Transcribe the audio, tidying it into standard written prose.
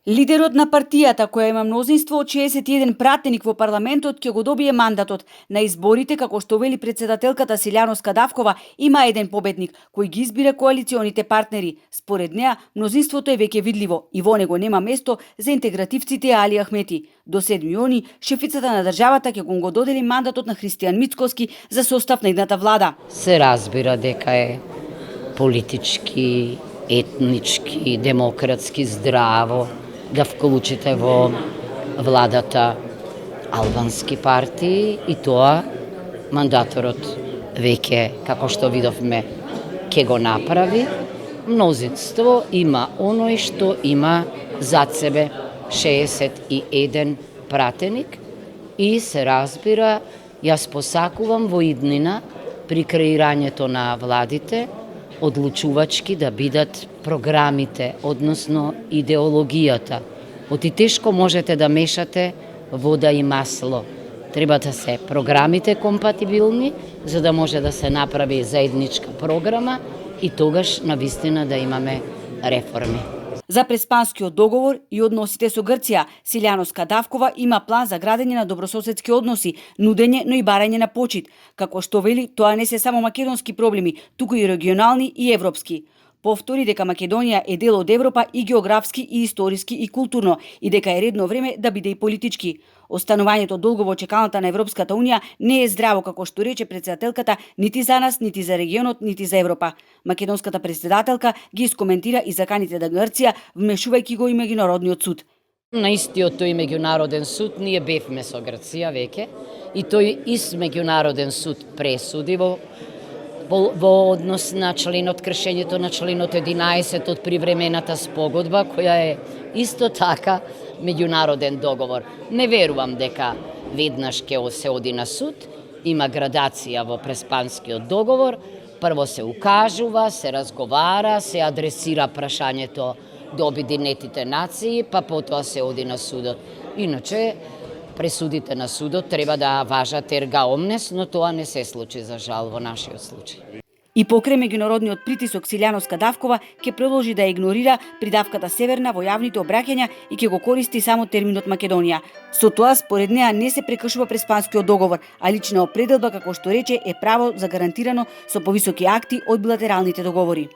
Лидерот на партијата, која има мнозинство од 61 пратеник во парламентот, ќе го добие мандатот. На изборите, како што вели председателката Силјано Скадавкова, има еден победник, кој ги избира коалиционите партнери. Според неа, мнозинството е веќе видливо и во него нема место за интегративците Али Ахмети. До 7 јуни, шефицата на државата ќе го додели мандатот на Христијан Мицкоски за состав на едната влада. Се разбира дека е политички, етнички, демократски здраво да вклучите во владата албански партии и тоа мандаторот веќе, како што видовме, ќе го направи. Мнозинство има оној што има зад себе 61 пратеник и се разбира, јас посакувам во иднина при креирањето на владите одлучувачки да бидат програмите, односно идеологијата. Оти тешко можете да мешате вода и масло. Треба да се програмите компатибилни, за да може да се направи заедничка програма и тогаш навистина да имаме реформи. За Преспанскиот договор и односите со Грција, Силјано Скадавкова има план за градење на добрососедски односи, нудење, но и барање на почит. Како што вели, тоа не се само македонски проблеми, туку и регионални и европски. Повтори дека Македонија е дел од Европа и географски, и историски, и културно, и дека е редно време да биде и политички. Останувањето долго во чекалната на Европската Унија не е здраво, како што рече председателката, нити за нас, нити за регионот, нити за Европа. Македонската председателка ги искоментира и заканите на Грција, вмешувајќи го и меѓународниот суд. На истиот тој меѓународен суд ние бевме со Грција веќе и тој ист меѓународен суд пресуди во однос на членот, кршењето на членот 11 од привремената спогодба, која е исто така меѓународен договор. Не верувам дека веднаш ќе се оди на суд, има градација во Преспанскиот договор, прво се укажува, се разговара, се адресира прашањето до Обединетите нации, па потоа се оди на судот. Иначе, пресудите на судот треба да важат ерга омнес, но тоа не се случи за жал во нашиот случај. И покрај меѓународниот притисок, Силјано Скадавкова ќе продолжи да игнорира придавката Северна во јавните обраќања и ќе го користи само терминот Македонија. Со тоа, според неа, не се прекршува Преспанскиот договор, а лична определба, како што рече, е право загарантирано со повисоки акти од билатералните договори.